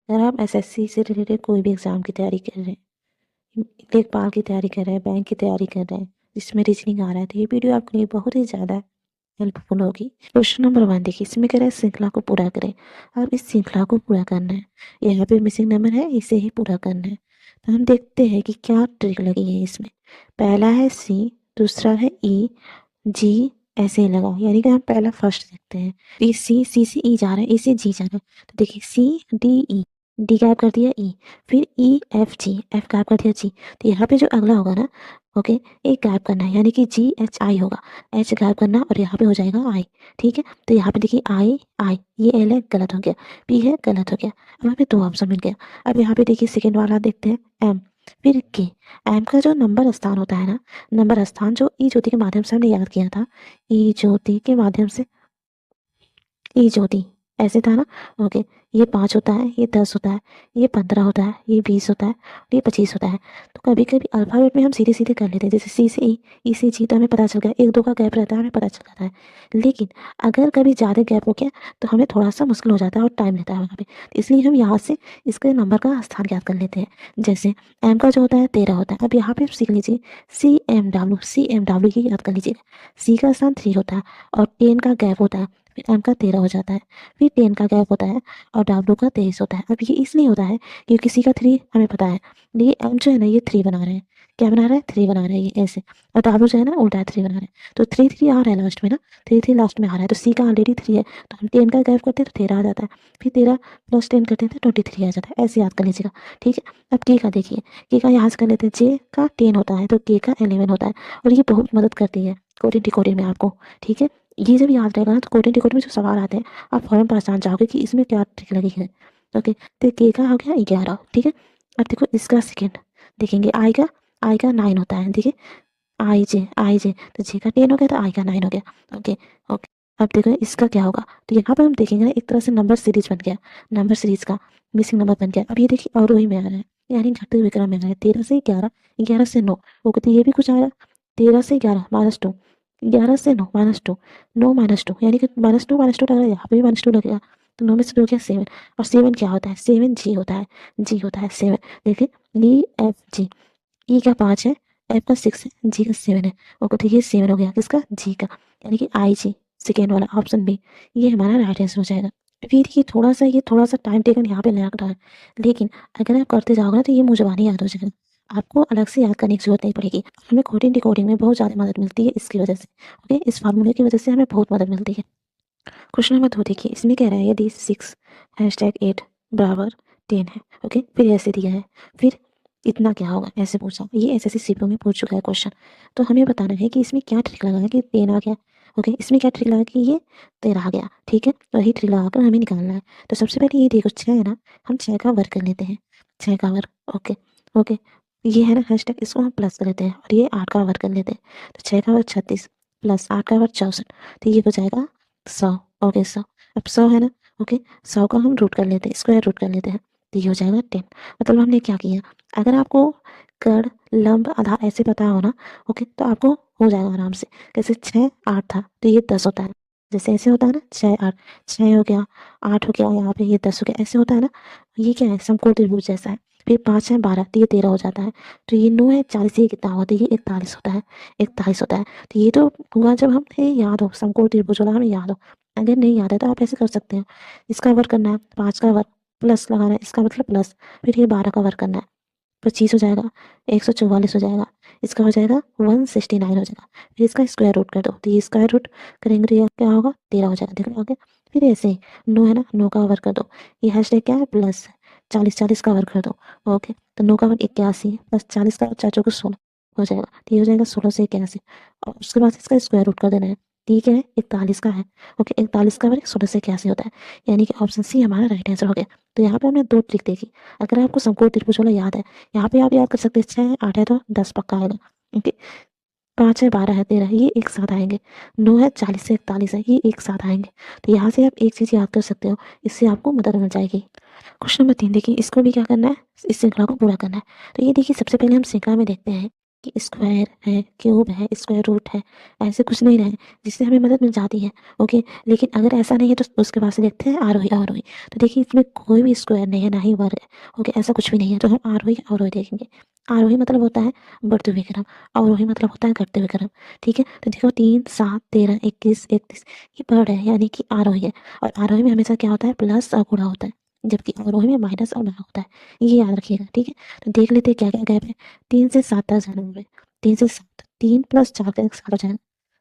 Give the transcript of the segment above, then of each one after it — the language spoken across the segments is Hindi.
अगर आप एसएससी से रिलेटेड कोई भी एग्ज़ाम की तैयारी कर रहे हैं, लेखपाल की तैयारी कर रहे हैं, बैंक की तैयारी कर रहे हैं, जिसमें रीजनिंग आ रहा है, तो ये वीडियो आपके लिए बहुत ही ज़्यादा हेल्पफुल होगी। क्वेश्चन नंबर 1 देखिए, इसमें कह रहा है श्रृंखला को पूरा करें। अब इस श्रृंखला को पूरा करना है, यहाँ पे मिसिंग नंबर है, इसे ही पूरा करना है। तो हम देखते हैं कि क्या ट्रिक लगी है इसमें। पहला है सी, दूसरा है ई, जी ऐसे ही लगा, यानी कि हम पहला फर्स्ट देखते हैं। ये सी से ई जा रहा है, ई से जी जा रहा है, तो देखिए सी डी ई, डी गायब कर दिया ई, फिर ई एफ जी, एफ गायब कर दिया जी। तो यहाँ पे जो अगला होगा ना, ओके, एक गायब करना है, यानी कि जी एच आई होगा, एच गायब करना और यहाँ पे हो जाएगा आई। ठीक है, तो यहाँ पे देखिए आई आई, ये एल है, गलत हो गया, पी है, गलत हो गया। अब हमें दो ऑप्शन मिल गया। अब यहाँ पे देखिए सेकेंड वाला देखते हैं, एम, फिर के। एम का जो नंबर स्थान होता है ना, नंबर स्थान जो ई ज्योति के माध्यम से हमने याद किया था, ई ज्योति के माध्यम से, ई ज्योति ऐसे था ना, ओके। ये 5 होता है, ये 10 होता है, ये 15 होता है, ये 20 होता है और ये 25 होता है। तो कभी कभी अल्फाबेट में हम सीधे सीधे कर लेते हैं, जैसे सी से ई से जी, तो हमें पता चल गया, एक दो का गैप रहता है, हमें पता चल जाता है। लेकिन अगर कभी ज़्यादा गैप हो गया तो हमें थोड़ा सा मुश्किल हो जाता है और टाइम लेता है वहाँ पे, तो इसलिए हम यहाँ से इसके नंबर का स्थान याद कर लेते हैं। जैसे एम का जो होता है 13 होता है। अब यहाँ पे सीख लीजिए सी एम डब्ल्यू ये याद कर लीजिएगा। सी का स्थान 3 होता है और 10 का गैप होता है, फिर एम का 13 हो जाता है, फिर 10 का गैप होता है और डब्ल्यू का 23 होता है। अब ये इसलिए होता है क्योंकि सी का 3 हमें पता है, ये एम जो है ना, ये 3 बना रहे हैं। क्या बना रहा है? 3 बना रहे हैं, ये ऐसे। और डब्ल्यू जो है ना, उल्टा है, 3 बना रहे हैं। तो 3 3 आ रहा है लास्ट में ना, 3 3 लास्ट में आ रहा है, तो सी का ऑलरेडी 3 है, तो हम 10 का गैप करते हैं तो 13 आ जाता है, फिर 13 प्लस 10 करते हैं तो 23 आ जाता है। ऐसे याद कर लीजिएगा, ठीक है। अब के का देखिए, के का यहाँ से कर लेते हैं, जे का 10 होता है तो के का 11 होता है, और ये बहुत मदद करती है कोडिंग डिकोडिंग में आपको, ठीक है। ये जब याद रहेगा ना, तो कोडिंग डिकोडिंग में जो सवाल आते हैं आप फौरन पहचान जाओगे कि इसमें क्या ट्रिक लगी है। ओके, तो के का हो गया 11, ठीक है। अब देखो इसका सेकेंड देखेंगे, आई का 9 होता है, देखिए आई जे, तो जे का 10 हो गया तो आई का 9 हो गया। ओके ओके, अब देखो इसका क्या होगा, तो यहाँ पे हम देखेंगे ना, एक तरह से नंबर सीरीज बन गया, नंबर सीरीज का मिसिंग नंबर बन गया। अब ये देखिए अवरोही में आ रहा है, यानी घटते हुए क्रम में आ रहा है, 13 से 11, 11 से 9, वो कहते ये भी कुछ आया, 13 से 11 -2, 11 से 9 -2, 9 -2, यानी कि -2 लग रहा है, यहाँ पे भी -2 लगेगा, तो 9 में से 2 गया 7। और 7 क्या होता है? 7 जी होता है, जी होता है 7। देखिए ई एफ जी, ई का 5 है, एफ का 6 है, जी का 7 है। ओके, तो ये 7 हो गया किसका? जी का, यानी कि आई जी, सेकेंड वाला ऑप्शन बी, ये हमारा राइट आंसर हो जाएगा। फिर ये थोड़ा सा टाइम टेकन यहाँ पे लग रहा है, लेकिन अगर आप करते जाओगे ना तो ये मुँह ज़बानी याद हो जाएगा, आपको अलग से याद करने की जरूरत नहीं पड़ेगी। हमें कोडिंग डिकोडिंग में बहुत ज़्यादा मदद मिलती है इसकी वजह से। ओके, इस फार्मूले की वजह से हमें बहुत मदद मिलती है। क्वेश्चन नंबर 2 देखिए, इसमें कह रहा है यदि 6 #8 बराबर 10 है, ओके, फिर ऐसे दिया है, फिर इतना क्या होगा, ऐसे पूछा। ये एसएससी सीपीयू में पूछ चुका है क्वेश्चन, तो हमें बताना है कि इसमें क्या ट्रिक लगा है कि 10 आ गया। ओके, इसमें क्या ट्रिक लगा कि ये 13 आ गया, ठीक है, तो वही ट्रिक लगाकर हमें निकालना है। तो सबसे पहले ये देखो 6 है ना, हम 6 का वर्ग कर लेते हैं, 6 का वर्ग, ओके ओके। ये है ना हैशटैग, इसको हम प्लस कर लेते हैं और ये 8 का वर्ग कर लेते हैं, तो 6 का वर्ग 36 प्लस 8 का वर्ग 64, तो ये हो जाएगा 100। ओके 100, अब 100 है ना, ओके, 100 का हम रूट कर लेते हैं, स्क्वायर रूट कर लेते हैं, तो ये हो जाएगा 10। मतलब हमने क्या किया, अगर आपको कड़ लंब आधार ऐसे पता हो ना, ओके, तो आपको हो जाएगा आराम से। जैसे 6 8 था तो ये 10 होता है, जैसे ऐसे होता है ना, 6 8, 6 हो गया, 8 हो गया, यहाँ पे ये 10 हो गया, ऐसे होता है ना। ये क्या है, समकोण त्रिभुज जैसा है। फिर 5 है 12, तो ये 13 हो जाता है। तो ये 9 है 40, ये कितना होता है, ये 41 होता है, 41 होता है। तो ये तो हुआ जब हमें याद हो, समकोण त्रिभुज वाला हमें याद हो। अगर नहीं याद है तो आप ऐसे कर सकते हो, इसका वर्ग करना है, 5 का वर्ग प्लस लगाना है, इसका मतलब प्लस, फिर ये 12 का वर्ग करना है, 25 हो जाएगा, 144 हो जाएगा, इसका हो जाएगा 169 हो जाएगा, फिर इसका स्क्वायर रूट कर दो, तो ये स्क्वायर रूट करेंगे तो ये क्या होगा, 13 हो जाएगा, देखो आगे। फिर ऐसे ही 9 है ना, 9 का वर्ग कर दो, ये हैशटैग क्या है, प्लस 40 40 का वर्ग कर दो, ओके, तो 9 का वर्ग 81 प्लस 40 का वर्ग 4 चौके 16 हो जाएगा, तो ये हो जाएगा 16 से 81, और उसके बाद इसका स्क्वायर रूट कर देना है, ठीक है, 41 का है, ओके, 41 का वर्ग 16 से 81 होता है, यानी कि ऑप्शन सी हमारा राइट आंसर हो गया। तो यहाँ पे हमने 2 ट्रिक देखी। अगर आपको समकोण त्रिभुज वाला याद है, यहाँ पे आप याद कर सकते हैं, 6 8 है तो 10 पक्का आएगा, ओके, 5 है 12 है 13, ये एक साथ आएंगे, 9 है 40 से 41 है, ये एक साथ आएंगे। तो यहाँ से आप एक चीज़ याद कर सकते हो, इससे आपको मदद मिल जाएगी। क्वेश्चन नंबर 3 देखिए, इसको भी क्या करना है, इस श्रृंखला को पूरा करना है। तो ये देखिए सबसे पहले हम श्रृंखला में देखते हैं कि स्क्वायर है, क्यूब है, स्क्वायर रूट है, ऐसे कुछ नहीं रहे जिससे हमें मदद मिल जाती है। ओके, लेकिन अगर ऐसा नहीं है तो उसके बाद से देखते हैं आरोही अवरोही। तो देखिए इसमें कोई भी स्क्वायर नहीं है, ना ही वर्ग है। ओके, ऐसा कुछ भी नहीं है, तो हम आरोही अवरोही देखेंगे। आरोही मतलब होता है बढ़ते हुए क्रम, अवरोही मतलब होता है घटते हुए क्रम। ठीक है, तो देखो 3, 7, 13, 21, 31 ये बढ़ है, यानी कि आरोही है। और आरोही में हमेशा क्या होता है, प्लस और गुणा होता है, जबकि अवरोही में माइनस और भाग होता है। ये याद रखिएगा। ठीक है, तो देख लेते हैं क्या क्या गैप है। 3 से 7 तक जाना है, 3 से 7, 3 प्लस 4 का 7 हो जाएगा।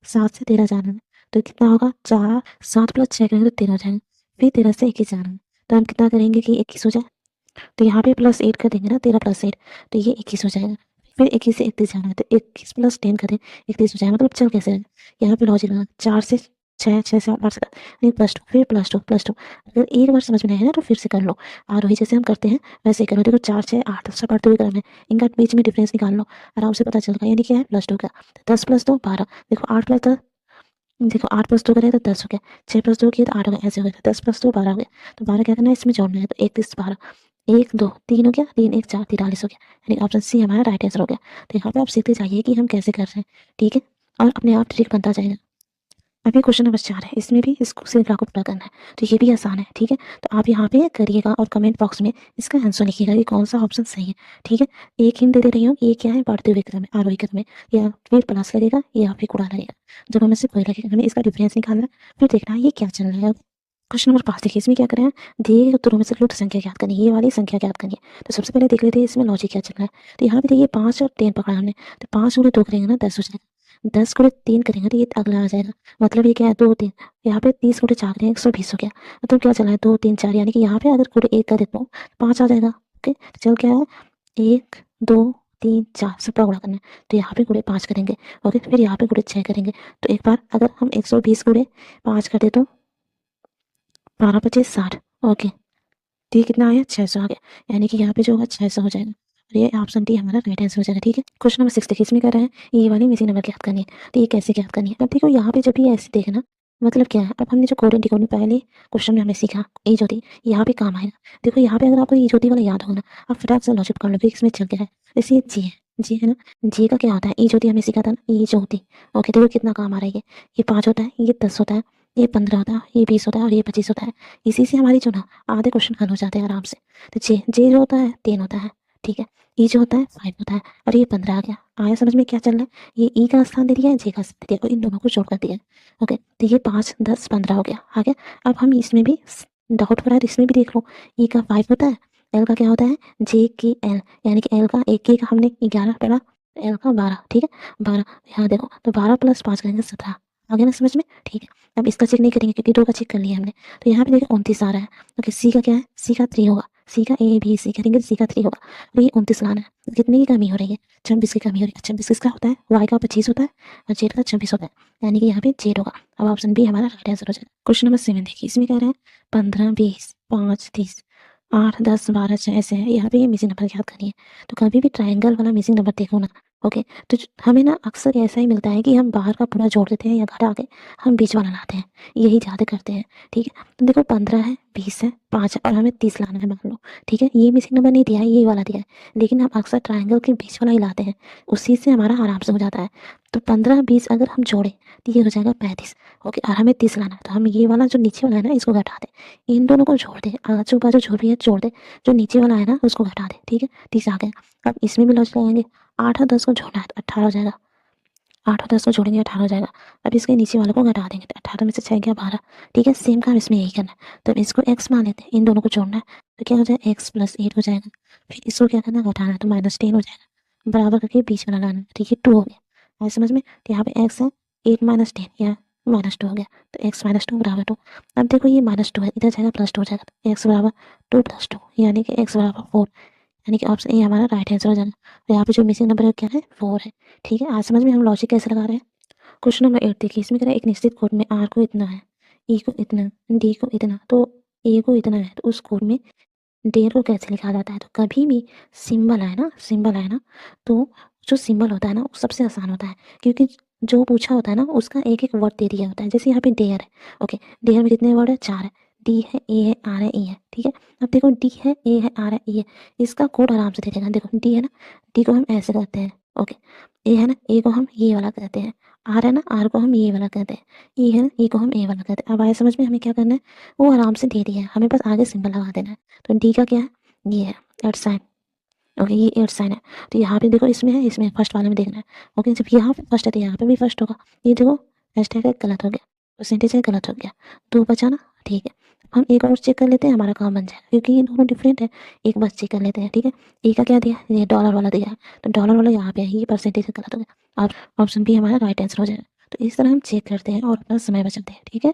7 से 13 जाना है, तो कितना होगा, 4, 7 प्लस 6 करेंगे तो 13 हो जाएगा। फिर 13 से 21 जाना है, तो हम कितना करेंगे कि 21 हो जाए। तो यहाँ पे प्लस 8 कर देंगे ना, 13 प्लस 8, तो ये 21 हो जाएगा। फिर 21 से 31 जाना है, तो 21 प्लस 10 करें, 31 हो जाएगा। मतलब चल कैसे रहेगा, यहाँ पे लॉजिक लगा, 4 से 6, 6 से 8 से नहीं, प्लस 2, फिर प्लस 2, प्लस 2। अगर एक बार समझ में नहीं आया ना तो फिर से कर लो, आरोही जैसे हम करते हैं वैसे ही करो। देखो 4, 6, 8 सब बढ़ते हुए क्रम है, इनका बीच में डिफरेंस निकाल लो, आराम से पता चलेगा। यानी क्या है, प्लस 2 का 10 प्लस 2 12। देखो 8 प्लस 10, देखो 8 प्लस 2 करें तो 10 हो गया, 6 प्लस 2 किया तो 8 हो गया, ऐसे हो गया। 10 प्लस 2 12 हो गया, तो 12 क्या करना है, इसमें जोड़ना है, तो 31 12, 1 2 3 हो गया, 3 1 4 43 हो गया। यानी ऑप्शन सी हमारा राइट आंसर हो गया। तो यहाँ पे आप सीखते जाइए कि हम कैसे कर रहे हैं। ठीक है, और अपने आप ट्रिक बनता जाएगा। अभी क्वेश्चन नंबर 4 है, इसमें भी इसको श्रृंखला को पूरा करना है, तो ये भी आसान है। ठीक है, तो आप यहाँ पे करिएगा और कमेंट बॉक्स में इसका आंसर लिखिएगा कि कौन सा ऑप्शन सही है। ठीक है, एक हिंट दे रही हूँ, ये क्या है, बढ़ते हुए क्रम है, आरोही क्रम है, या फिर प्लस लगेगा या फिर गुणा लगेगा, दोनों में से कोई लगेगा। हमें इसका डिफरेंस निकालना है, फिर देखना है ये क्या चल रहा है। क्वेश्चन नंबर 5 देखिए, इसमें क्या करें, दिए गए उत्तरों में से लुप्त संख्या ज्ञात करनी है, ये वाली संख्या ज्ञात करनी है। तो सबसे पहले देख लेते हैं इसमें लॉजिक क्या चल रहा है। तो यहाँ पे देखिए 5 और 10 पकड़ा हमने, तो 5 गुणे 2 करेंगे ना 10 हो जाएगा, 10 गुणे 3 करेंगे तो ये अगला आ जाएगा। मतलब ये क्या है, 2 3, यहाँ पे 30 गुणे 4 करेंगे 120 हो गया। मतलब क्या चला है, 2 3 4, यानी कि यहाँ पे अगर गुणे 1 कर देता हूँ 5 आ जाएगा। ओके, तो चल क्या है, 1 2 3 4 सबका गुणा करना है, तो यहाँ पे गुणे 5 करेंगे। ओके, फिर यहाँ पे गुणे 6 करेंगे। तो एक बार अगर हम 120 गुणे 5 कर दे तो 12 25 60। ओके, तो ये कितना आया, 600 आ गया, यानी कि यहाँ पे जो होगा 600 हो जाएगा। और ये ऑप्शन डी हमारा राइट आंसर हो जाएगा। ठीक है, क्वेश्चन नंबर 6 देखिए, इसमें क्या रहा है, ये वाली मिसिंग नंबर ज्ञात करनी है। तो ये कैसे ज्ञात करनी है, अब देखो यहाँ पे जब भी ऐसे देखना, मतलब क्या है, अब हमने जो कोड एंड डिकोड में पहले क्वेश्चन में हमने सीखा ईज होती, यहाँ पे काम आएगा। देखो यहाँ पे अगर आपको ईज होती वाला याद होगा ना, आप फटाक से लॉजिक कर लो कि इसमें चल क्या है। जैसे जी है, जी है ना, जी का क्या होता है, ईज होती हमने सीखा था ना, ईज होती। ओके, देखो कितना काम आ रहा है, ये 5 होता है, ये 10 होता है, ये 15 होता है, ये 20 होता है और ये 25 होता है। इसी से हमारी जो ना आधे क्वेश्चन हल हो जाते हैं आराम से। तो जे जे जो होता है 10 होता है, ठीक है, ई जो होता है 5 होता है, और ये 15 आ गया। आया समझ में क्या चल रहा है, ये ई का स्थान दे दिया है, जे का स्थान दे दिया, और इन दोनों को जोड़ कर दिया है। ओके, तो ये 5 10 15 हो गया, आ गया। अब हम इसमें भी डाउट हो रहा है तो इसमें भी देख लो, ई का 5 होता है, एल का क्या होता है, जे की एल, यानी कि एल का एक के का हमने 11 पढ़ा, एल का 12। ठीक है, 12, यहाँ देखो, तो 12 प्लस 5 करेंगे 17। आ गया ना समझ में। ठीक है, अब इसका चेक नहीं करेंगे क्योंकि 2 का चेक कर लिया हमने। तो यहाँ पे देखो 29 आ रहा है, ओके, सी का क्या है, सी का 3 होगा, सी का ए बी सी करेंगे तो सी का 3 होगा, और ये 29 लाना है। तो कितने की कमी हो रही है, 26 की कमी हो रही है। 26 किसका होता है, वाई का 25 होता है, और जेड का 26 होता है, यानी कि यहाँ पे जेड होगा। अब ऑप्शन बी हमारा राइट आंसर हो जाएगा। क्वेश्चन नंबर 7 देखिए, इसमें कह रहे हैं 15 20 5 30 8 10 12 6 ऐसे है। यहाँ पे ये मिसिंग नंबर याद करनी है। तो कभी भी ट्राइंगल वाला मिसिंग नंबर देखो ना, ओके, तो हमें ना अक्सर ऐसा ही मिलता है कि हम बाहर का पूरा जोड़ देते हैं या घटा के हम बीच वाला लाते हैं, यही ज़्यादा करते हैं। ठीक है, तो देखो 15 है, 20 है, 5 है, और हमें 30 लाना है मान लो। ठीक है, ये मिसिंग नंबर नहीं दिया है, ये वाला दिया है, लेकिन हम अक्सर ट्राइंगल के बीच वाला ही लाते हैं, उसी से हमारा आराम से हो जाता है। तो 15 20 अगर हम जोड़े तो ये हो जाएगा 35। ओके, और हमें 30 लाना है, तो हम ये वाला जो नीचे वाला है ना इसको घटा दें, इन दोनों को जोड़ दे, आजू बाजू जो भी है जोड़ दे, जो नीचे वाला है ना उसको घटा दे। ठीक है, 30 आ गया। अब इसमें भी लॉजिक लगाएंगे, 8 और 10 को जोड़ना है तो 18 हो जाएगा, 8 और 10 को जोड़ेंगे 18 हो जाएगा। अब इसके नीचे वालों को घटा देंगे तो 18 में से 6 गया 12। ठीक है, सेम काम इसमें यही करना है। तो अब इसको x मान लेते हैं, इन दोनों को जोड़ना है तो क्या हो जाएगा, x प्लस 8 हो जाएगा। फिर इसको क्या करना है, घटाना है, तो -10 हो जाएगा, बराबर करके बीच वाला लाना है। ठीक है, 2 हो गया, आया समझ में। तो यहाँ पे x है 8 - 10 या -2 हो गया, तो x - 2 बराबर 2। अब देखो ये -2 है, इधर जाएगा +2 हो जाएगा, तो x बराबर 2 + 2, यानी कि x बराबर 4, यानी कि ऑप्शन ए हमारा राइट आंसर हो जाएगा। तो यहाँ पे जो मिसिंग नंबर है क्या है, 4 है। ठीक है, आज समझ में हम लॉजिक कैसे लगा रहे हैं। क्वेश्चन नंबर 8 देखिए, इसमें कह रहा है एक निश्चित कोड में आर को इतना है, ई को इतना, डी को इतना, तो ए को इतना है, तो उस कोड में डेर को कैसे लिखा जाता है। तो कभी भी सिंबल है ना, सिंबल है ना, तो जो सिंबल होता है ना वो सबसे आसान होता है, क्योंकि जो पूछा होता है ना उसका एक एक वर्ड दे दिया होता है। जैसे यहाँ पे डेयर है, ओके, डेयर में कितने वर्ड है, 4 है, डी है, ए है, आर है, ई है। ठीक है, अब देखो डी है, ए है, आर है, ई है, इसका कोड आराम से दे देगा। देखो डी है ना, डी को हम ऐसे करते हैं, ओके। ए है ना, ए को हम ये वाला कहते हैं। आर है ना, आर को हम ये वाला कहते हैं। ई है ना, ई को हम ए वाला कहते हैं। अब आए समझ में, हमें क्या करना है, वो आराम से दे दिया है, हमें बस आगे सिंबल लगा देना है। तो डी का क्या है, ये है एट साइन। ओके, ये एट साइन है। तो यहाँ पे देखो, इसमें है, इसमें फर्स्ट वाले में देखना है। ओके, जब यहाँ पे फर्स्ट है तो यहाँ पे भी फर्स्ट होगा। ये देखो, हैशटैग है, गलत हो गया, परसेंटेज है, गलत हो गया, दो बचा ना, ठीक है। हम एक और चेक कर लेते हैं, हमारा काम बन जाएगा, क्योंकि ये दोनों डिफरेंट है। एक बस चेक कर लेते हैं, ठीक है। ए का क्या दिया है, ये डॉलर वाला दिया है, तो डॉलर वाला यहाँ पे है, ये परसेंटेज है, गलत हो गया। और ऑप्शन बी हमारा राइट आंसर हो जाएगा। तो इस तरह हम चेक करते हैं और अपना समय बचाते हैं, ठीक है।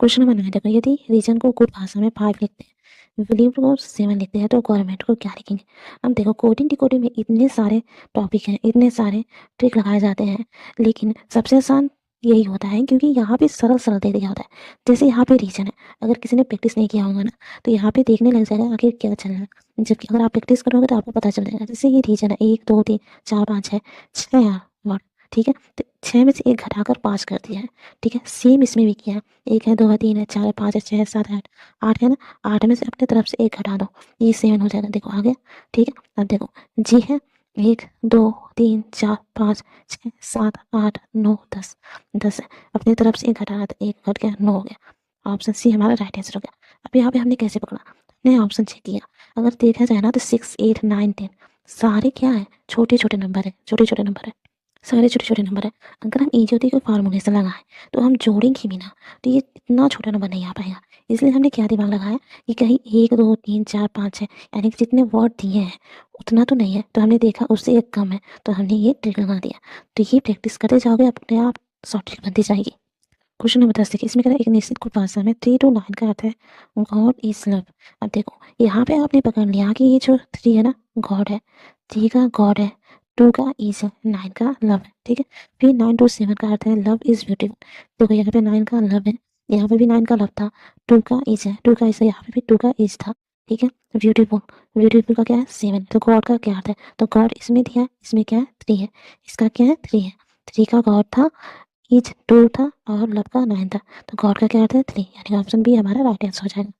क्वेश्चन नंबर 9 देखो, यदि रीजन को कुछ भाषा में 5 लिखते हैं, बिलीव को 7 लिखते हैं, तो गवर्नमेंट को क्या लिखेंगे। अब देखो, कोडिंग डिकोडिंग में इतने सारे टॉपिक हैं, इतने सारे ट्रिक लगाए जाते हैं, लेकिन सबसे आसान यही होता है, क्योंकि यहाँ पे सरल सरल दे दिया होता है। जैसे यहाँ पे रीजन है, अगर किसी ने प्रैक्टिस नहीं किया होगा ना, तो यहाँ पे देखने लग जाएगा आखिर क्या चल रहा है, जबकि अगर आप प्रैक्टिस करोगे तो आपको पता चल जाएगा। जैसे ये रीजन है, 1 2 3 4 5 है, 6 वर्ड, ठीक है। तो 6 में से 1 घटाकर 5 कर दिया है, ठीक है। सेम इसमें भी किया है, 1 है, 2 है, 3 है, 4 है, 5 है, 6 है, 7 है, 8 है ना। 8 में से अपने तरफ से 1 घटा दो, ये 7 हो जाएगा, देखो आ गया, ठीक है। अब देखो, जी है, 1 2 3 4 5 6 7 8 9 10, 10 है, अपनी तरफ से 1 घटाना, तो 1 घट गया, 9 हो गया। ऑप्शन सी हमारा राइट आंसर हो गया। अब यहाँ पे हमने कैसे पकड़ा, हमने ऑप्शन चेक किया। अगर देखा जाए ना, तो 6 8 9 10 सारे क्या है, छोटे छोटे नंबर है, छोटे छोटे नंबर है, सारे छोटे-छोटे नंबर है। अगर हम इजोती के फार्मूले से लगाएँ, तो हम जोड़ेंगे भी ना, तो ये इतना छोटा नंबर नहीं आ पाएगा। इसलिए हमने क्या दिमाग लगाया कि कहीं 1 2 3 4 5 है, यानी कि जितने वर्ड दिए हैं, उतना तो नहीं है। तो हमने देखा उससे 1 कम है, तो हमने ये ट्रिक लगा दिया। तो ये प्रैक्टिस करते जाओगे, अपने आप शॉर्ट ट्रिक बनती जाएगी। क्वेश्चन नंबर 10 देखिए, इसमें कह रहा है, एक निश्चित कुल भाषा में 3 to 9 का अर्थ है गॉड इज़ लव। अब देखो, यहाँ पे आपने पकड़ लिया कि ये जो 3 है ना, गॉड है, 3 का गॉड है, 2 का इज़ है, 9 का लव है, ठीक है। फिर 9 to 7 का अर्थ है लव इज़ ब्यूटीफुल। देखो, यहाँ पे 9 का लव है, यहाँ पे भी 9 का लव था, 2 का इज़ है, 2 का इज़ है, यहाँ पे भी 2 का इज़ था, ठीक है। ब्यूटीफुल, ब्यूटीफुल का क्या है, 7। तो गॉड का क्या अर्थ है, तो गॉड इसमें दिया है, इसमें क्या है, 3 है, इसका क्या है, 3 है। 3 का गॉड था, ईच 2 था, और लव का 9 था, तो गॉड का क्या अर्थ है, 3, यानी ऑप्शन बी हमारा राइट आंसर हो जाएगा।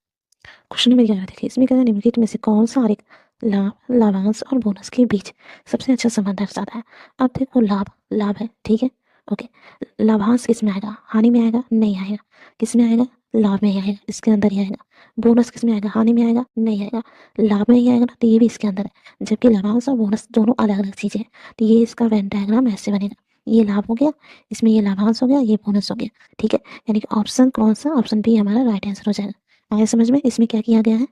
क्वेश्चन नंबर 11 देखिए, इसमें क्या है, निम्नलिखित में से कौन सा आरेख लाभ, लाभांश और बोनस के बीच सबसे अच्छा संबंध दर्शाता है। अब देखो, लाभ लाभ है, ठीक है, ओके। लाभांश किस में आएगा, हानि में आएगा, नहीं आएगा। किस में आएगा, लाभ में ही आएगा, इसके अंदर ही आएगा। बोनस किस में आएगा, हानि में आएगा, नहीं आएगा। लाभ में ही आएगा ना, तो ये भी इसके अंदर है। जबकि लाभांश और बोनस दोनों अलग अलग चीज़ें हैं, तो ये इसका वेन डायग्राम ऐसे बनेगा, ये लाभ हो गया, इसमें ये लाभांश हो गया, ये बोनस हो गया, ठीक है। यानी कि ऑप्शन कौन सा, ऑप्शन बी हमारा राइट आंसर हो जाएगा। आया समझ में, इसमें क्या किया गया है।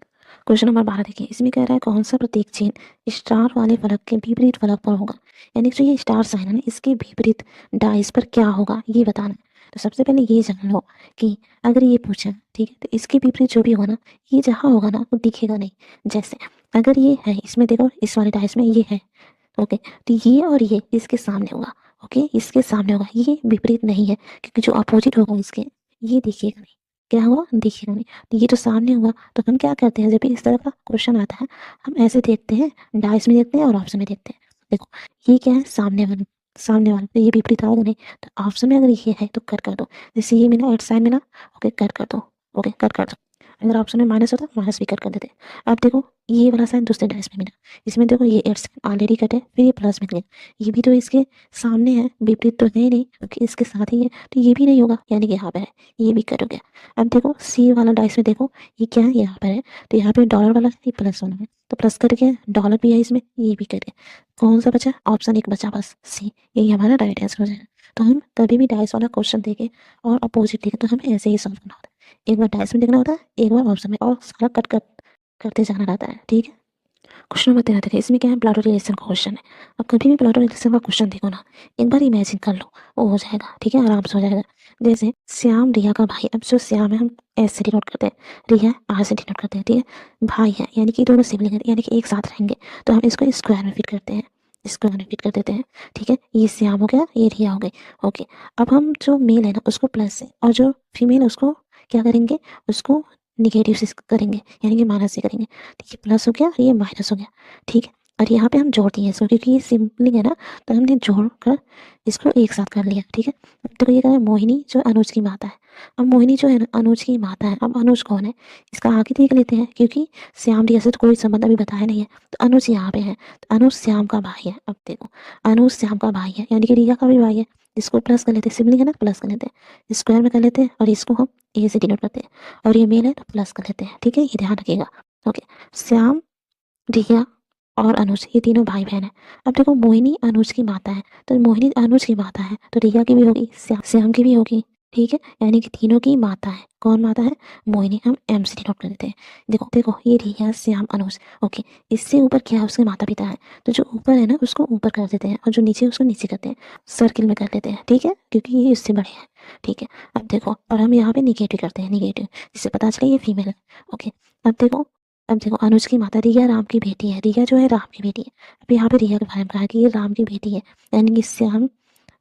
क्वेश्चन नंबर 12 देखिए, इसमें कह रहा है, कौन सा प्रतीक चिन्ह स्टार वाले फलक के विपरीत फलक पर होगा। यानी कि जो ये स्टार साइन है ना, इसके विपरीत डाइस पर क्या होगा, ये बताना है। तो सबसे पहले ये जान लो कि अगर ये पूछा, ठीक है, तो इसके विपरीत जो भी होगा ना, ये जहाँ होगा ना, वो दिखेगा नहीं। जैसे अगर ये है, इसमें देखो, इस वाले डाइस में ये है, ओके, तो ये और ये इसके सामने होगा, ओके, इसके सामने होगा, ये विपरीत नहीं है, क्योंकि जो अपोजिट होगा इसके, ये दिखेगा नहीं। क्या हुआ, दिखेगा नहीं, तो ये तो सामने हुआ। तो हम क्या करते हैं, जब भी इस तरह का क्वेश्चन आता है, हम ऐसे देखते हैं, डाइस में देखते हैं और ऑप्शन में देखते हैं। देखो, ये क्या है, सामने वाला, सामने वाला, तो ये विपरीत आएगा नहीं। तो ऑप्शन में अगर ये है तो कट कर दो, जैसे ये मिला, एट साइन मिला, ओके, कट कर दो, ओके, कट कर दो। अगर ऑप्शन में माइनस होता, माइनस भी कट कर देते। अब देखो, ये वाला साइन दूसरे डाइस में मिला, इसमें देखो, ये एट साइन ऑलरेडी कट है, फिर ये प्लस मिल गया, ये भी तो इसके सामने है, विपरीत तो है ही नहीं, क्योंकि इसके साथ ही है, तो ये भी नहीं होगा, यानी कि यहाँ पे है, ये भी कट हो गया। अब देखो, सी वाला डाइस में देखो, ये क्या है, यहाँ पर है, तो यहाँ पे डॉलर वाला है, ये प्लस वाला है, तो प्लस कट गया, डॉलर भी है इसमें, ये भी कट गया। कौन सा बचा, ऑप्शन एक बचा बस, सी, यही हमारा राइट आंसर हो जाएगा। तो हम कभी भी डाइस वाला क्वेश्चन देखें और अपोजिट देखें, तो हमें ऐसे ही सॉल्व करना होता है। एक बार डाइस में देखना होता है, एक बार ऑप्शन में, और सारा कट कट करते जाना रहता है, ठीक है। क्वेश्चन नंबर 13 देखिए, इसमें क्या है, ब्लड रिलेशन का क्वेश्चन है। अब कभी भी ब्लड रिलेशन का क्वेश्चन देखो ना, एक बार इमेजिन कर लो, वो हो जाएगा, ठीक है, आराम से हो जाएगा। जैसे श्याम रिया का भाई, अब जो श्याम है, हम एस से डिनोट करते हैं, रिया आर से डिनोट करते हैं, ठीक है। भाई है, यानी कि दोनों सिबलिंग है, यानी कि एक साथ रहेंगे, तो हम इसको स्क्वायर में फिट करते हैं, स्क्वायर में फिट कर देते हैं, ठीक है। ये श्याम हो गया, ये रिया हो गई, ओके। अब हम जो मेल है ना, उसको प्लस से, और जो फीमेल उसको क्या करेंगे, उसको निगेटिव से करेंगे, यानी कि माइनस से करेंगे। तो ये प्लस हो गया, ये माइनस हो गया, ठीक है। और यहाँ पे हम जोड़ दिए इसको, क्योंकि ये सिबलिंग है ना, तो हमने जोड़कर इसको एक साथ कर लिया। ठीक है, अब देखो ये कह रहा है मोहिनी जो अनुज की माता है। अब मोहिनी जो है ना अनुज की माता है। अब अनुज कौन है, इसका आगे देख लेते हैं, क्योंकि श्याम रिया से तो कोई संबंध अभी बताया नहीं है, तो अनुज यहाँ पे है, तो अनुज श्याम का भाई है। अब देखो अनुज श्याम का भाई है, यानी कि रिया का भी भाई है। इसको प्लस कर लेते हैं, सिबलिंग है ना, प्लस कर लेते हैं, स्क्वायर में कर लेते हैं, और इसको हम ए से डिनोट करते हैं, और ये मेल है तो प्लस कर लेते हैं। ठीक है, ये ध्यान रखिएगा। ओके, श्याम, रिया और अनुज ये तीनों भाई बहन है। अब देखो मोहिनी अनुज की माता है, तो मोहिनी अनुज की माता है, तो रिया की भी होगी, श्याम की भी होगी। ठीक है, यानी कि तीनों की माता है। कौन माता है, मोहिनी। हम एम से डिनोट कर देते हैं। देखो देखो ये रिया, श्याम, अनुज। ओके, इससे ऊपर क्या है, उसके माता पिता है, तो जो ऊपर है ना उसको ऊपर कर देते हैं, और जो नीचे है उसको नीचे करते हैं, सर्किल में कर लेते हैं। ठीक है, क्योंकि ये इससे बड़े हैं। ठीक है, अब देखो, और हम यहाँ पे निगेटिव करते हैं, निगेटिव, जिससे पता चले ये फीमेल है। ओके, अब देखो अनुज की माता रिया राम की बेटी है, रिया जो है राम की बेटी है। अब यहाँ पे रिया के बारे में कहा कि ये राम की बेटी है, यानी कि श्याम,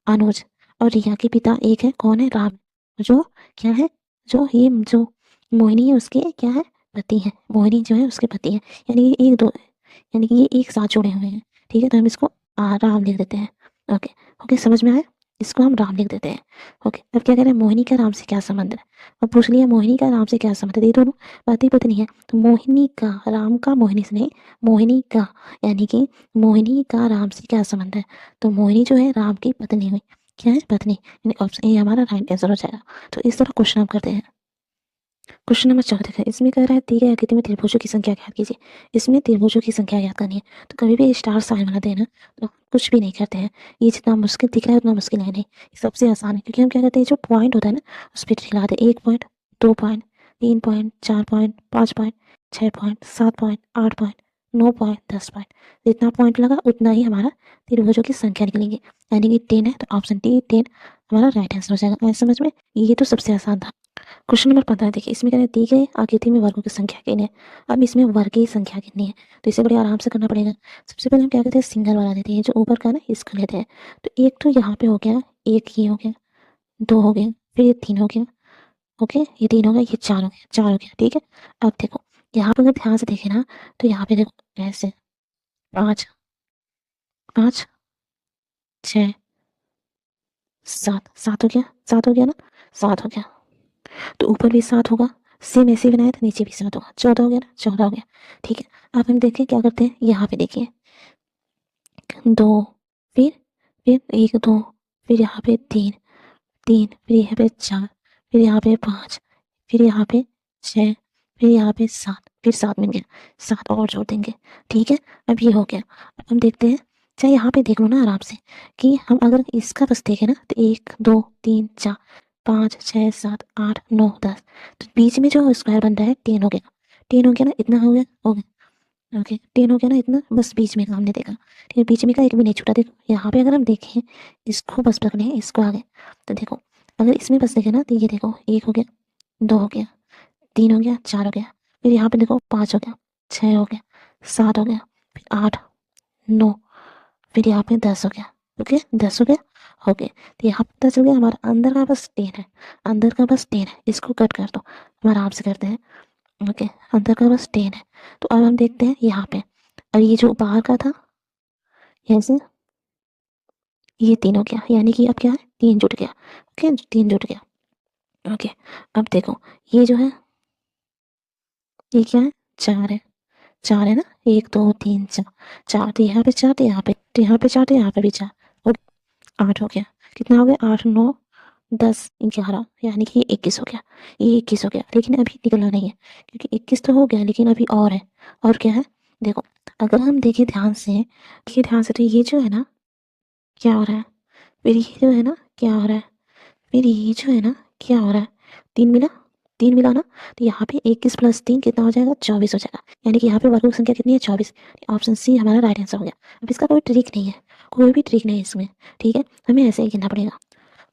अनुज और रिया के पिता एक है, कौन है, राम। जो क्या है, जो ये जो मोहिनी है उसके क्या है, पति है। मोहिनी जो है उसके पति है, यानी कि एक दो, यानी कि ये एक साथ जुड़े हुए हैं। ठीक है, तो हम इसको राम लिख देते हैं। ओके, ओके, समझ में आया, इसको हम राम लिख देते हैं। ओके, अब क्या कह रहे हैं, मोहिनी का राम से क्या संबंध है। अब पूछ लिया मोहिनी का राम से क्या संबंध है, ये दोनों पति पत्नी है, तो मोहिनी का, राम का मोहिनी से नहीं, मोहिनी का, यानी कि मोहिनी का राम से क्या संबंध है, तो मोहिनी जो है राम की पत्नी हुई, क्या है, पत्नी, यानी ऑप्शन ए हमारा राइट आंसर हो जाएगा। तो इस तरह क्वेश्चन हम करते हैं। क्वेश्चन नंबर 14 है, इसमें कह रहा है दी गई आकृति में त्रिभुजों की संख्या ज्ञात कीजिए। इसमें त्रिभुजों की संख्या ज्ञात करनी है, तो कभी भी स्टार साइन बनाते हैं ना, तो कुछ भी नहीं करते हैं। ये जितना मुश्किल दिख रहा है उतना मुश्किल है नहीं, ये सबसे आसान है, क्योंकि हम क्या करते हैं, जो पॉइंट होता है ना उस पर खिलाते हैं, 1 point, 2 point, 3 point, 4 point, 5 point, 6 point, 7 point, 8 point, 9 point, 10 point. जितना पॉइंट लगा उतना ही हमारा त्रिभुजों की संख्या निकलेंगे, यानी कि 10 है, तो ऑप्शन डी 10 हमारा राइट आंसर हो जाएगा। ऐसे समझ में, ये तो सबसे आसान था। क्वेश्चन नंबर 15 देखिए, इसमें कहते हैं दी गई आकृति में वर्गों की संख्या गिनी है। अब इसमें वर्ग की संख्या कितनी है, तो इसे बड़े आराम से करना पड़ेगा। सबसे पहले हम क्या करते हैं, सिंगल वाला लेते हैं, जो ऊपर का ना इसको लेते हैं। तो एक तो यहाँ पे हो गया, एक ये हो गया, 2 हो गया, फिर ये 3 हो गया। ओके, ये 3 हो गया, ये 4 हो गया, 4 हो गया। ठीक है, अब देखो यहाँ पर अगर ध्यान से देखें ना, तो यहाँ पे देखो ऐसे 5, 5, 6, 7, 7 हो गया, 7 हो गया ना, 7 हो गया। तो ऊपर भी 7 होगा, सेम ऐसे बनाया तो नीचे भी 7 होगा, 14 हो गया ना, 14 हो गया। ठीक है, अब हम देखें क्या करते हैं, यहाँ पे देखिए 2, फिर 1 2, फिर यहाँ पे 3, 3, फिर यहाँ पे 4, फिर यहाँ पे 5, फिर यहाँ पे 6, फिर यहाँ पे 7, फिर 7 मिल गया, 7 और जोड़ देंगे। ठीक है, अब ये हो गया। अब हम देखते हैं, चाहे यहाँ पे देख लो ना आराम से, कि हम अगर इसका बस देखें ना, तो 1 2 3 4 5 6 7 8 9 10, तो बीच में जो स्क्वायर बन रहा है 10 हो गया, 10 हो गया ना, इतना हो गया, हो गया। ओके, 10 हो गया ना, इतना बस बीच में का हमने देखा। ठीक है, बीच में का एक भी नहीं छूटा। देखो यहाँ पे अगर हम देखें, इसको बस पकड़े हैं, इसको आगे, तो देखो अगर इसमें बस देखें ना, तो ये देखो 1 हो गया, 2 हो गया, 3 हो गया, 4 हो गया, फिर यहाँ पे देखो 5 हो गया, 6 हो गया, 7 हो गया, फिर 8 9, फिर यहाँ पे 10 हो गया। ओके, 10 हो गया, हो गया। तो यहाँ पता चल गया हमारा अंदर का बस 10 है, अंदर का बस 10 है, इसको कट कर दो, हम आराम से करते हैं। ओके, अंदर का बस 10 है। तो अब हम देखते हैं यहाँ पे, और ये जो बाहर का था, ऐसे ये 3 हो गया, यानी कि अब क्या है, 3 जुट गया। ओके, 3 जुट गया। ओके, अब देखो ये जो है, ये क्या है, 4 है, 4 है ना, 1 2 3 4, 4 तो यहाँ पे 4, तो यहाँ पे, तो यहाँ पे 4, तो यहाँ पे भी 4, और 8 हो गया। कितना हो गया, 8 9 10 11, यानी कि 21 हो गया, ये 21 हो गया। लेकिन अभी निकला नहीं है, क्योंकि 21 तो हो गया, लेकिन अभी और है। और क्या है, देखो अगर हम देखें ध्यान से, देखिए ध्यान से, तो ये जो है ना, क्या हो रहा है, फिर ये जो है ना, क्या हो रहा है, फिर ये जो है ना, क्या हो रहा है, 3 मिला, 3 मिला ना, तो यहाँ पे 21 + 3 कितना हो जाएगा, 24 हो जाएगा। यानी कि यहाँ पे वर्गों की संख्या कितनी है, 24। ऑप्शन सी हमारा राइट आंसर हो गया। अब इसका कोई ट्रिक नहीं है, कोई भी ट्रिक नहीं है इसमें। ठीक है, हमें ऐसे ही गिनना पड़ेगा।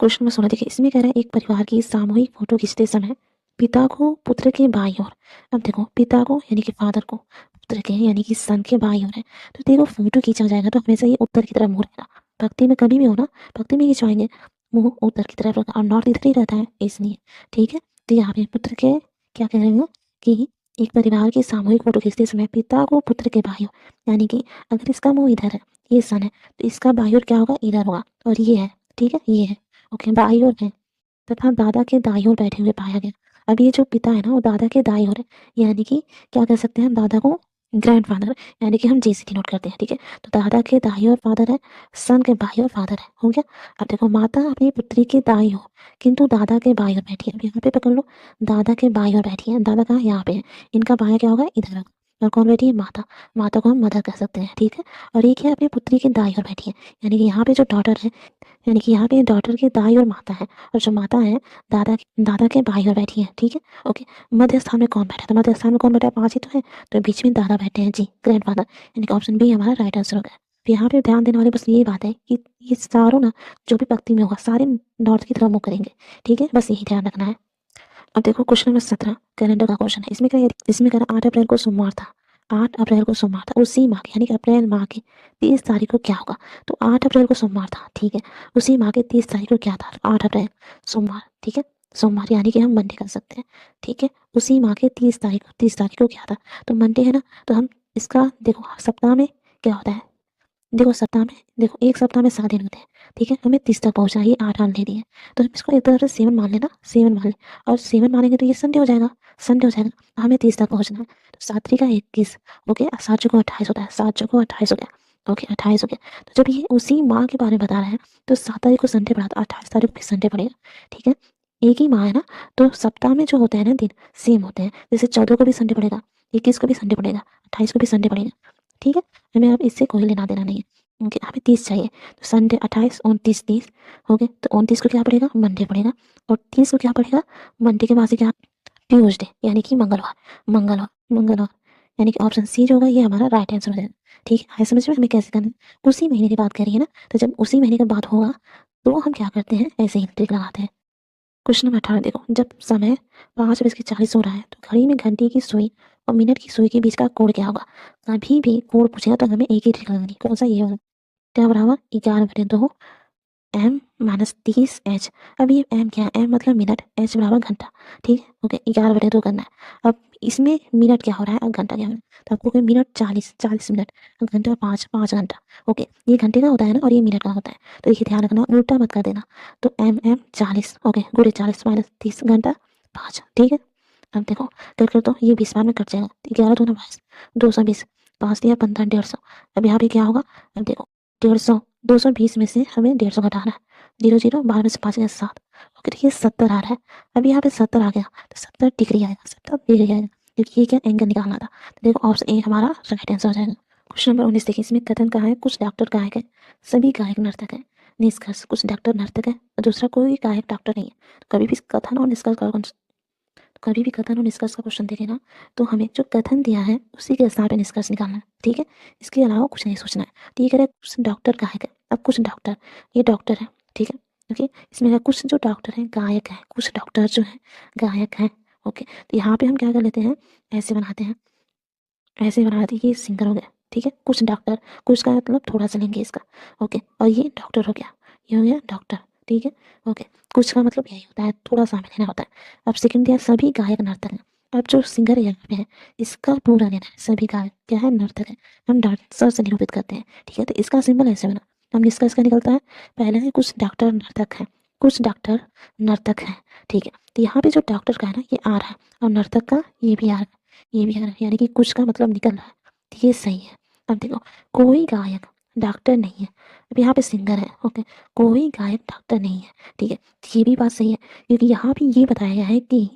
क्वेश्चन नंबर 16 देखिए, इसमें कह रहा है एक परिवार की सामूहिक फोटो खींचते समय पिता को पुत्र के बाईं ओर, अब देखो पिता को यानी कि फादर को, पुत्र के यानी कि सन के बाईं ओर है, तो देखो फोटो खींचा जाएगा तो हमेशा ये उत्तर की तरफ मुंह रहेगा। भक्ति में कभी भी हो ना, भक्ति में खिंचवाएंगे, मुंह उत्तर की तरफ रहेगा, और नॉर्थ इधर ही रहता है इसलिए। ठीक है, तो यहाँ पे पुत्र के क्या कहेंगे कि एक परिवार की सामूहिक फोटो खींचते समय पिता को पुत्र के बाई ओर, यानी कि अगर इसका मुंह इधर है, ये सन है, तो इसका बाई ओर क्या होगा, इधर होगा, और ये है, ठीक है, ये है, ओके, बाई ओर है, तथा दादा के दाई ओर बैठे हुए पाया गया। अब ये जो पिता है ना, वो दादा के दाई ओर है, यानी कि क्या कह सकते हैं हम दादा को, ग्रैंडफादर, यानी कि हम जेसी डिनोट करते हैं, ठीक है। तो दादा के दाई ओर फादर है, सन के बाई ओर फादर है, हो गया। अब देखो, माता अपनी पुत्री के दाई ओर किंतु दादा के बाई ओर बैठी है। अब यहाँ पे पकड़ लो, दादा के बाई ओर बैठी है, दादा कहाँ, यहाँ पे है, इनका बाया क्या होगा, इधर होगा, और कौन बैठी है, माता, माता को हम मदर कह सकते हैं, ठीक है। और एक है अपनी पुत्री के दाई ओर बैठी है, यानी कि यहाँ पे जो डॉटर है, यानी कि यहाँ पे डॉटर के दाई और माता है, और जो माता है दादा के भाई और बैठी है, ठीक है, ओके। मध्य स्थान में कौन बैठा, तो मध्य स्थान में कौन बैठा है, 5 ही तो है, तो बीच में दादा बैठे हैं जी, ग्रैंडफादर, यानी कि ऑप्शन बी हमारा राइट आंसर हो गया। तो यहाँ पे ध्यान देने वाली बस ये बात है कि ये सारों ना, जो भी पंक्ति में होगा सारे नॉर्थ की तरफ मुँह करेंगे, ठीक है, बस यही ध्यान रखना है। अब देखो क्वेश्चन नंबर 17 कैलेंडर का क्वेश्चन है। इसमें कह रहा 8 अप्रैल को सोमवार था, 8 अप्रैल को सोमवार था, उसी माह के, यानी कि अप्रैल माह के 30 तारीख को क्या होगा। तो 8 अप्रैल को सोमवार था, ठीक है, उसी माह के 30 तारीख को क्या था, तो 8 अप्रैल सोमवार, ठीक है, सोमवार यानी कि हम मंडे कर सकते हैं, ठीक है। उसी माह के 30 तारीख को क्या था, तो मंडे है ना, तो हम इसका देखो सप्ताह में क्या होता है, देखो सप्ताह में, देखो एक सप्ताह में 7 दिन होते हैं, ठीक है, हमें 30 तक पहुंचना है, ये 8 आन ले दिए, तो हम इसको एक तरह से 7 मान लेना, 7 मान ले, और 7 मानेंगे तो ये संडे हो जाएगा, संडे हो जाएगा, तो हमें 30 तक पहुंचना है, तो 7 3 21, ओके, 7 चौको 28 होता है, 7 चौको 28 हो गया, ओके, 28 हो गया। तो जब ये उसी माह के बारे में बता रहा है, तो 7 तारीख को संडे पड़ा, तो 28 तारीख को भी संडे पड़ेगा, ठीक है। एक ही माह है ना, तो सप्ताह में जो होते हैं ना दिन सेम होते हैं, जैसे 14 को भी संडे पड़ेगा, 21 को भी संडे पड़ेगा, 28 को भी संडे पड़ेगा, ठीक है। हमें अब इससे कोई लेना देना नहीं है, ओके, हमें 30 चाहिए, तो संडे 28 29 30 हो गए, तो 29 को क्या पड़ेगा, मंडे पड़ेगा, और 30 को क्या पड़ेगा, मंडे के बाद से क्या, ट्यूसडे, यानी कि मंगलवार, मंगलवार, मंगलवार, यानी कि ऑप्शन सी जो होगा ये हमारा राइट आंसर हो जाएगा, ठीक है। आए समझ में हमें कैसे करना है, उसी महीने की बात करी है ना, तो जब उसी महीने की बात होगा तो हम क्या करते हैं, ऐसे ही ट्रिक लगाते हैं। क्वेश्चन नंबर 18 देखो, जब समय 5:40 हो रहा है, तो घड़ी में घंटे की सुई और मिनट की सुई के बीच का कोण क्या होगा। कभी भी कोण पूछेगा तो हमें एक ही ट्रिक लगानी, कौन सा, ये होगा, क्या बराबर 11/2 एम माइनस 30 एच। अब ये एम क्या है, एम मतलब मिनट, एच बराबर घंटा, ठीक है, ओके, 11/2 करना है। अब इसमें मिनट क्या हो रहा है और घंटा क्या हो रहा है, तो आपको कोई मिनट 40 मिनट, और घंटा 5 घंटा, ओके, ये घंटे का होता है ना, और ये मिनट का होता है, तो ये ध्यान रखना, उल्टा मत कर देना। तो एम 40, ओके, गुड़े 40 माइनस 30 घंटा 5, ठीक है। अब देखो कर तो ये 20 बार में कट जाएगा, 11 दूना 22, 220, 5 दिया 15, 150। अब यहाँ पे क्या होगा, अब देखो 150, 220 में से हमें 150 घटाना है, 0 0, 12 में से 5 गया 7, ओके, तो ये 70 आ रहा है। अब यहाँ पे 70 आ गया, तो 70 डिग्री आएगा, 70 डिग्री आएगा, क्योंकि ये क्या एंगल निकालना था। तो देखो ऑप्शन ए हमारा राइट आंसर हो जाएगा। क्वेश्चन नंबर 19 देखिए, इसमें कथन कहा है कुछ डॉक्टर गायक है, सभी गायक नर्तक है। निष्कर्ष, कुछ डॉक्टर नर्तक है और दूसरा कोई गायक डॉक्टर नहीं है। तो कभी भी कथन और निष्कर्ष का कभी भी कथन और निष्कर्ष का क्वेश्चन देखे ना, तो हमें जो कथन दिया है उसी के आधार पे निष्कर्ष निकालना है, ठीक है, इसके अलावा कुछ नहीं सोचना है। तो ये कह रहा है कुछ डॉक्टर गायक है, अब कुछ डॉक्टर, ये डॉक्टर है, ठीक है, ओके, इसमें है कुछ जो डॉक्टर हैं गायक है, कुछ डॉक्टर जो है गायक है, ओके। तो यहाँ पे हम क्या कर लेते हैं, ऐसे बनाते हैं, ऐसे बनाते हैं, ये सिंगर हो गया, ठीक है, कुछ डॉक्टर, कुछ का मतलब थोड़ा सा लेंगे इसका, ओके, और ये डॉक्टर हो गया, ये हो गया डॉक्टर, ठीक है, ओके। कुछ का मतलब यही होता है, थोड़ा सा हमें लेना होता है। अब सेकंड दिया सभी गायक नर्तक हैं। अब जो सिंगर यहाँ पे है इसका पूरा लेना है, सभी गायक क्या है, नर्तक है, हम डांसर से निरूपित करते हैं, ठीक है। तो इसका सिंबल ऐसे बना, हम इसका इसका निकलता है, पहले है कुछ डॉक्टर नर्तक है, कुछ डॉक्टर नर्तक है, ठीक है। तो यहाँ पे जो डॉक्टर का है ना ये आ रहा है, और नर्तक का ये भी आ रहा है, ये भी आ रहा है, यानी कि कुछ का मतलब निकल रहा है, तो ये सही है। अब देखो कोई गायक डॉक्टर नहीं है, अब यहाँ पे सिंगर है, ओके, कोई गायक डॉक्टर नहीं है, ठीक है, तो ये भी बात सही है, क्योंकि यहाँ पे ये बताया गया है कि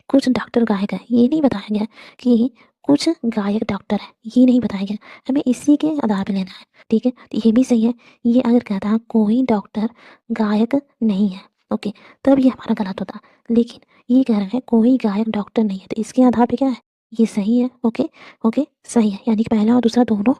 कुछ डॉक्टर गायक है, ये नहीं बताया गया कि कुछ गायक डॉक्टर है, ये नहीं बताया गया, हमें इसी के आधार पे लेना है, ठीक है। तो ये भी सही है, ये अगर कहता कोई डॉक्टर गायक नहीं है, ओके, तब ये हमारा गलत होता, लेकिन ये कह रहा है कोई गायक डॉक्टर नहीं है, तो इसके आधार पे क्या है, ये सही है, ओके, ओके, सही है, यानी कि पहला और दूसरा दोनों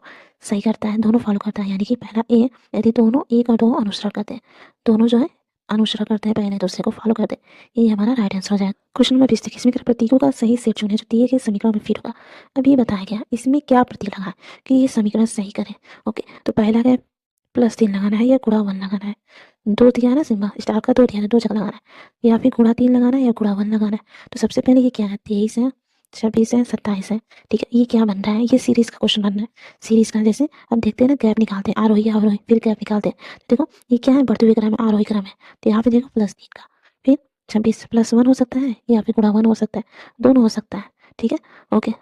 सही करता है, दोनों फॉलो करता है, यानी कि पहला ए, यदि दोनों एक और दो अनुसरण करते हैं, दोनों जो है अनुसरण करते हैं, पहले दूसरे को फॉलो करते हैं, ये हमारा राइट आंसर हो जाएगा। क्वेश्चन नंबर 20 देखिए, इसमें प्रतीकों का सही सेट चुने जो दिए गए समीकरण में फिट होगा। अब ये बताया गया इसमें क्या प्रतीक लगा है कि ये समीकरण सही करें, ओके। तो पहला है +3 लगाना है या गुणा 1 लगाना है, 2 दिया है ना सिंबल स्टार का, 2 दिया है, 2 जगह लगाना है, या फिर गुणा 3 लगाना है या गुणा 1 लगाना है। तो सबसे पहले ये क्या है, 23 है, 26 है, 27 है। ठीक है, ये क्या बन रहा है? ये सीरीज का क्वेश्चन बन रहा है। सीरीज का जैसे अब देखते हैं ना, गैप निकालते हैं, आरोही अवरोही, फिर गैप निकालते हैं। तो देखो ये क्या है? बढ़ते हुए क्रम है, आरोही क्रम है। तो यहाँ पे देखो +3 का, फिर 26 + 1 हो सकता है या फिर गुणा 1 हो सकता है, दोनों हो सकता है। ठीक है, ओके।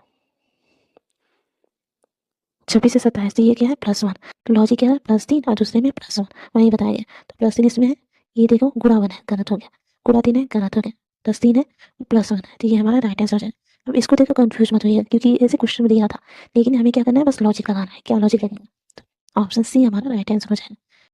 26 से 27, तो ये क्या है? +1। तो लॉजिक क्या है? +3 और दूसरे में +1, वही बताया गया। तो +3 इसमें है, ये देखो गुणा 1 है, गलत हो गया। गुणा 3 है, गलत हो गया। +3 है, +1 है, तो ये हमारा राइट आंसर हो जाएगा। अब इसको देखकर कंफ्यूज मत होइए, क्योंकि ऐसे क्वेश्चन में दिया था, लेकिन हमें क्या करना है? बस लॉजिक लगाना है। क्या लॉजिक लगेगा? तो ऑप्शन सी हमारा राइट आंसर हो जाएगा।